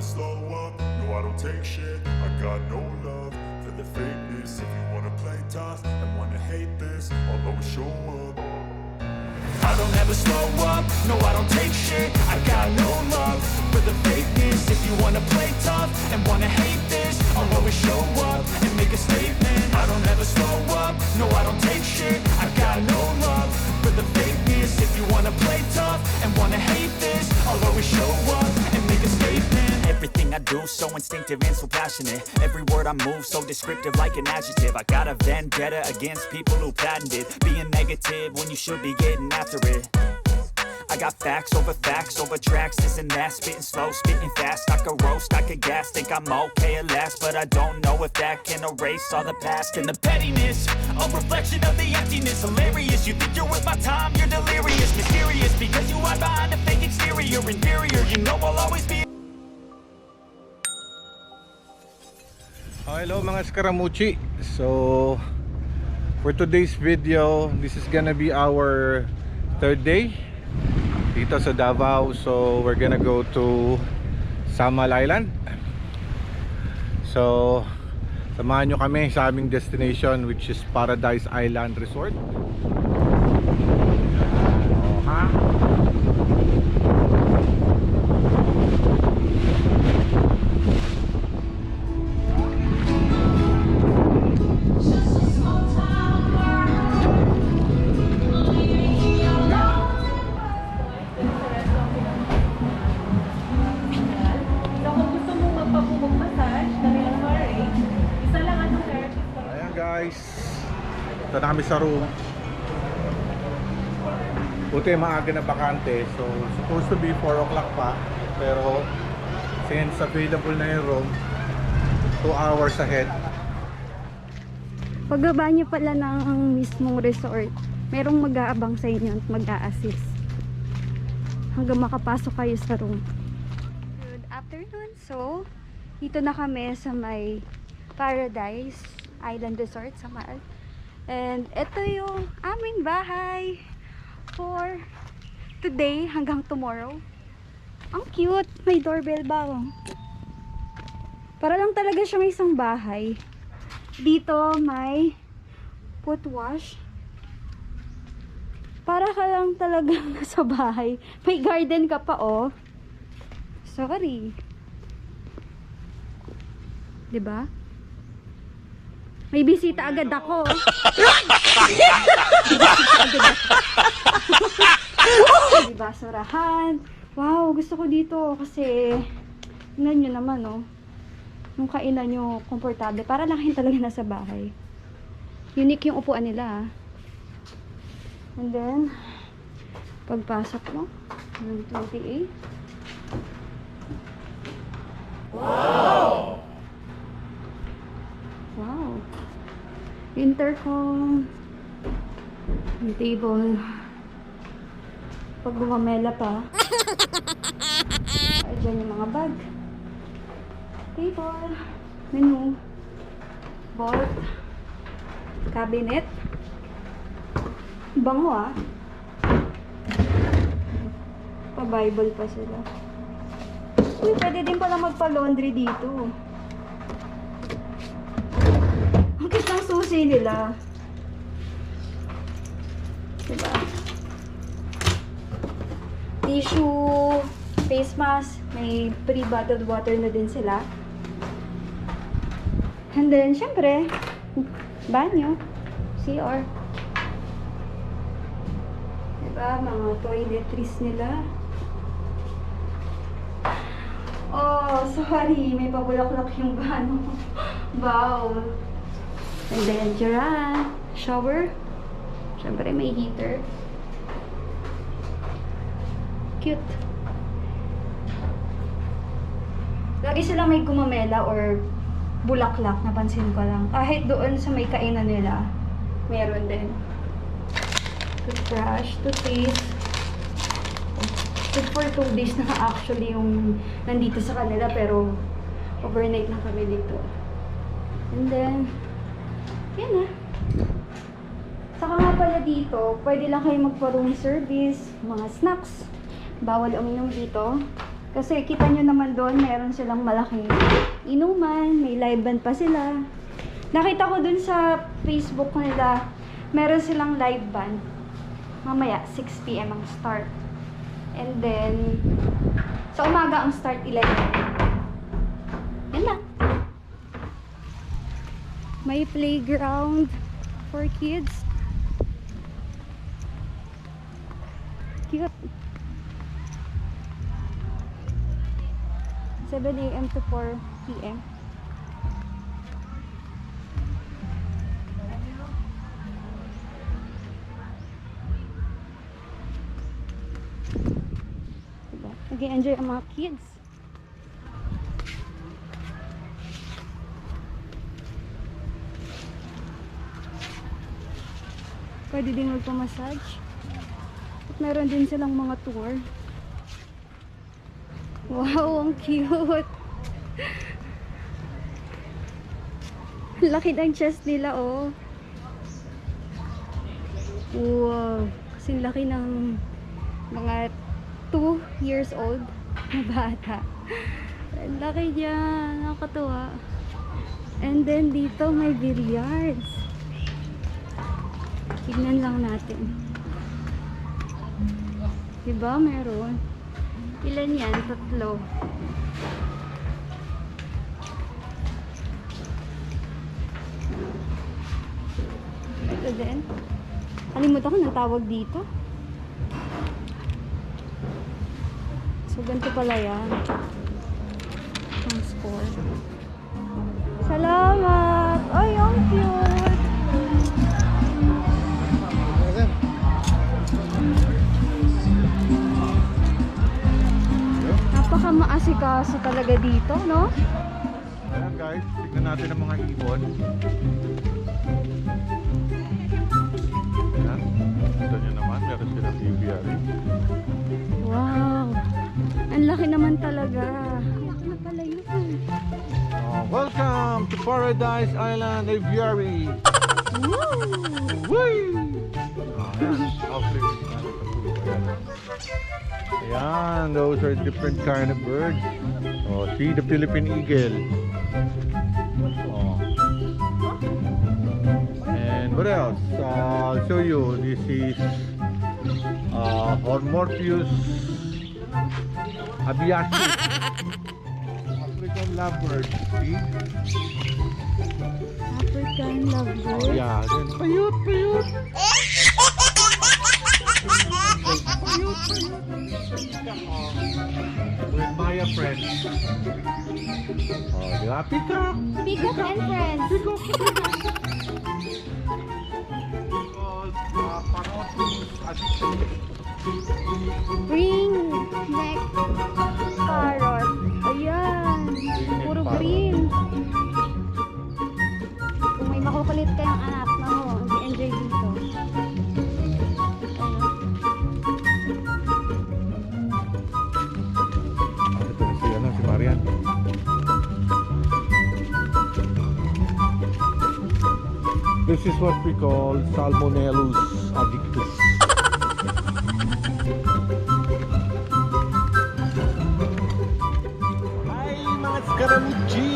slow up, no I don't take shit. I got no love for the fakeness. If you wanna play tough and wanna hate this, I'll always show up. I don't ever slow up, no I don't take shit. I got no love for the fakeness. If you wanna play tough and wanna hate this, I'll always show up and make a statement. I don't ever slow up, no I don't take shit. I got no love for the fakeness. If you wanna play tough and wanna hate this, I'll always show up and make a statement. Everything I do so instinctive and so passionate. Every word I move so descriptive like an adjective. I got a vendetta against people who patented being negative when you should be getting after it. I got facts over tracks, this and that. Spitting slow, spitting fast. I could roast, I could gas. Think I'm okay at last, but I don't know if that can erase all the past. And the pettiness, a reflection of the emptiness. Hilarious, you think you're worth my time, you're delirious. Mysterious, because you hide behind a fake exterior. Inferior, you know I'll always be. Hello mga Scaramucci. So for today's video, this is gonna be our third day dito sa Davao. So we're gonna go to Samal Island. So samahan nyo kami sa aming destination, which is Paradise Island Resort. Ito na kami sa room. Buti maaga na bakante. So supposed to be 4 o'clock pa. Pero since available na yung room 2 hours ahead. Pagbaba niyo pala ng mismong resort, merong mag-aabang sa inyo at mag-a-assist hanggang makapasok kayo sa room. Good afternoon. So dito na kami sa may Paradise Island Resort sa Samal. And ito yung aming bahay for today hanggang tomorrow. Ang cute, may doorbell ba? Para lang talaga siya may isang bahay. Dito may foot wash. Para ka lang talaga nasa bahay. May garden ka pa, oh. Sorry. 'Di ba? May bisita agad ako. Diba, surahan. Wow, gusto ko dito kasi tingnan nyo naman, oh. Yung kainan nyo, komportable. Para lang kayo talaga nasa bahay. Unique yung upuan nila, ah. And then, pagpasok mo, ng 28. Wow! Wow! Intercom, yung table. Pag bumamela pa, ay dyan yung mga bag. Table, menu, vault, cabinet. Bango, ah. Pa-Bible pa sila. Uy, pwede din pala magpa-laundry dito. Ang susi nila. Diba? Tissue, face mask, may pre-bottled water na din sila. And then, syempre, banyo, CR. Diba? Mga toiletries nila. Oh, sorry. May pabulaklak yung bano. Wow. And then, dyan, shower. Siyempre, may heater. Cute. Lagi silang may gumamela or bulaklak, napansin ko lang. Kahit doon sa may kainan nila, meron din. Toothbrush, toothpaste. Good for 2 days na actually yung nandito sa kanila, pero overnight na kami dito. And then, yan na. Saka nga pala dito, pwede lang kayo magpa-room service, mga snacks. Bawal uminom dito. Kasi kita nyo naman doon, meron silang malaking inuman, may live band pa sila. Nakita ko dun sa Facebook nila, meron silang live band. Mamaya, 6 PM ang start. And then, sa umaga ang start 11. Yan lang. May playground for kids. Cute. 7 AM to 4 PM. Diba? Nag-enjoy ang mga kids. Pwede din magpamassage. At meron din silang mga tour. Wow, ang cute! Laki ng chest nila, oh. Wow, kasing laki ng mga 2 years old na bata. Ang laki niya, nakakatuwa. And then dito may billiards. Tignan lang natin. Diba, meron? Ilan yan? 3. Ito din. Kalimutan ko ng tawag dito. So, ganito pala yan. Ang score. Salamat! Ay, ang cute! Napaka-maasikaso talaga dito, no? Ayan guys, tignan natin ang mga ibon. Ayan, ito nyo naman, meron silang aviary. Wow! Ang laki naman talaga. Laki na pala yun. Welcome to Paradise Island Aviary! Woo! Whee! Ayan, those are different kind of birds. Oh, see the Philippine eagle. Oh. And what else? I'll show you. This is Hormorpheus abiatus. African lovebird. See? African lovebird. Oh, yeah. Then, payut, payut. With Maya friends. Oh, diba? Peacock! Peacock and friends. Peacock! Parotis addiction. Green neck parrot. Ayan. Puro green. Kung may makukulit kayong anak, nako, enjoy dito. Ito si Marian. This is what we call Salmonellus addictus. Hi mga Scaramucci!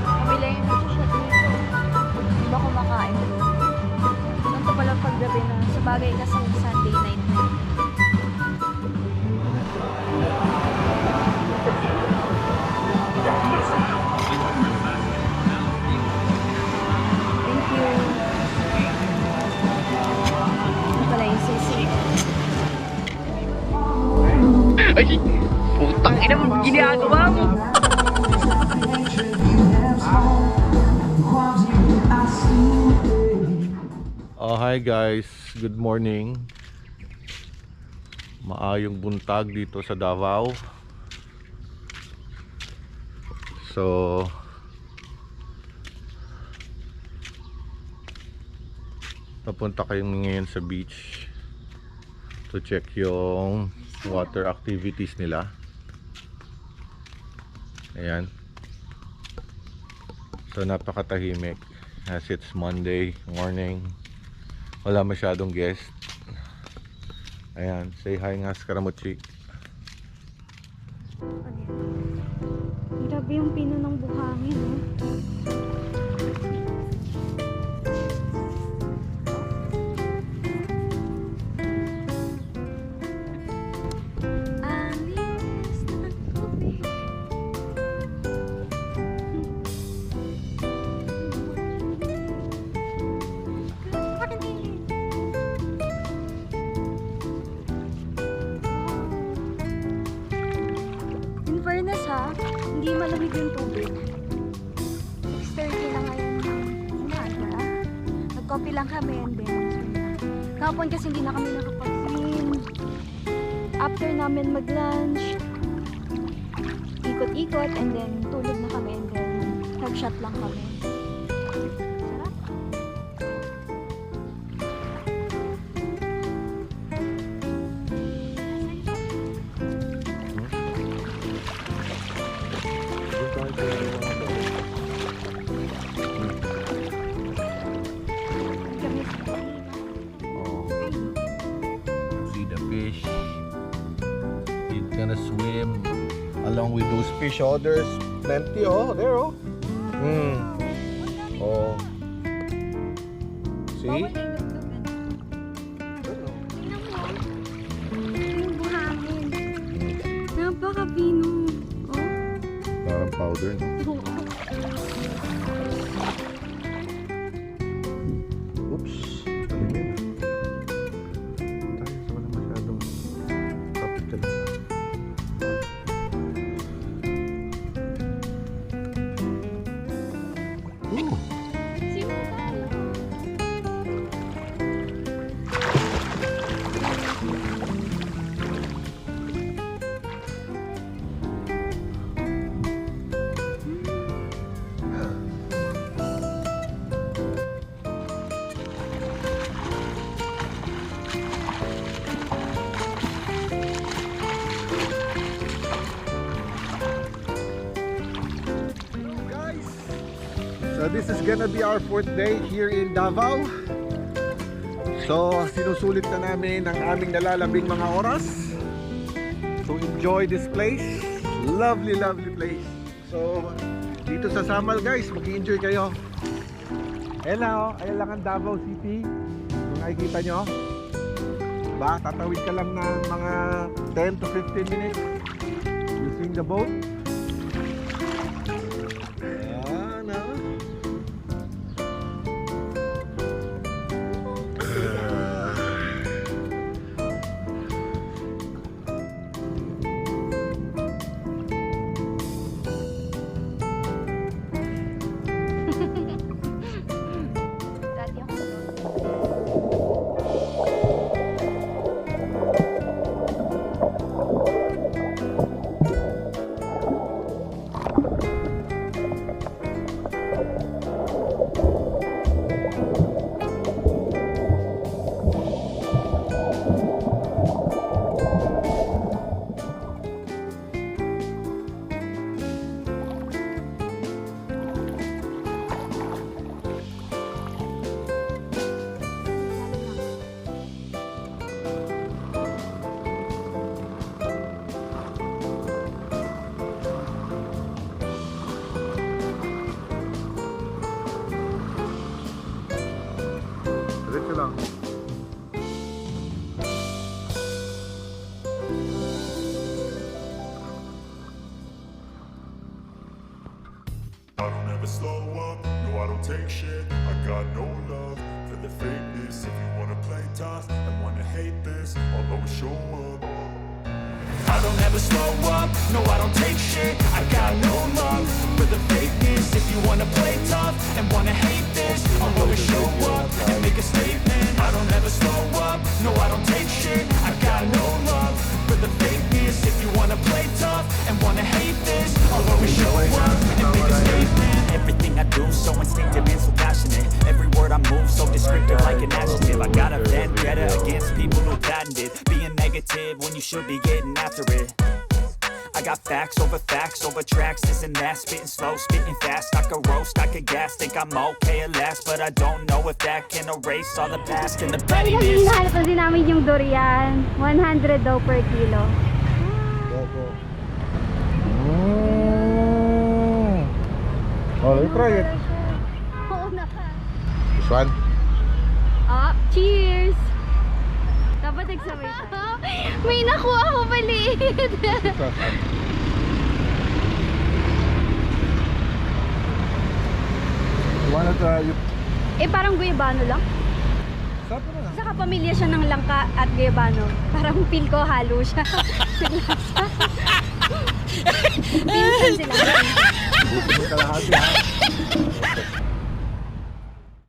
Kami lang yung nagsushot dito. Hindi ba kumakain doon? Ganito pala paggabi na. Sa bagay kasi Sunday night na. Thank you. Ano pala yung sisig? Ay, putang ina mo, ginagawa mo. Oh, hi guys. Good morning. Maayong buntag dito sa Davao. So, papunta kayong ngayon sa beach to check yung water activities nila. Ayan. So napakatahimik as it's Monday morning. Wala masyadong guest. Ayan, say hi nga Scaramucci. Grabe yung pino ng buhangin, no? Ang linis ng tubig. Good morning. In fairness ha, hindi malamig yung tubig. 6:30 na ngayon ng umaga. Nag-coffee lang kami and then kahapon kasi hindi na kami nakapag-swim. After namin mag-lunch, ikot-ikot and then tulog na kami and then nag-shot lang kami. Sarap. Kami sa Oh. See the fish. He's gonna swim along with those fish. Oh, there's plenty. Oh, there. Oh. Oh. See? Tingnan mo. Yung buhangin. Napaka-pino. Oh. Parang powder, no? Oops. Talimim. Tayo sa wala masyadong capital. Ooh. So this is gonna be our 4th day here in Davao. So sinusulit na namin ang aming nalalabing mga oras to enjoy this place. Lovely, lovely place. So dito sa Samal guys, mag-enjoy kayo. Hello, ayan lang ang Davao City. Kung nakikita nyo, ba, tatawid ka lang ng mga 10 to 15 minutes using the boat. Ayan, ah. Dati ako. Diretso lang. I don't ever slow up, no I don't take shit. I got no love for the fakeness. If you wanna play tough and wanna hate this, I'll always show up. I don't ever slow up, no I don't take shit. I got no love for the fakeness. If you wanna play tough and wanna hate this, I'll always show up and make a statement. I don't ever slow up, no I don't take shit. I got no love for the fakeness. If you wanna play tough and wanna hate this, I'll always show up and make a statement. Everything I do so instinctive and so passionate. Every word I move so descriptive like an adjective. I got a vendetta against people who patented being negative when you should be getting after it. I got facts over tracks. Isn't that spitting slow, spitting fast? I could roast, I could gas. Think I'm okay at last, but I don't know if that can erase all the past and the Ay, pettiness. hinahanap na din namin yung durian. 100 daw per kilo. Oh, let me try it. Oo na ka. This one? Ah, cheers! Dapat nagsabay tayo. May nakuha ako maliit. You wanna try it? Eh, parang guyabano lang. Sarap naman. Saka pamilya siya ng langka at guyabano. Parang feel ko halo siya. Pinsan sila. Kalahati ha.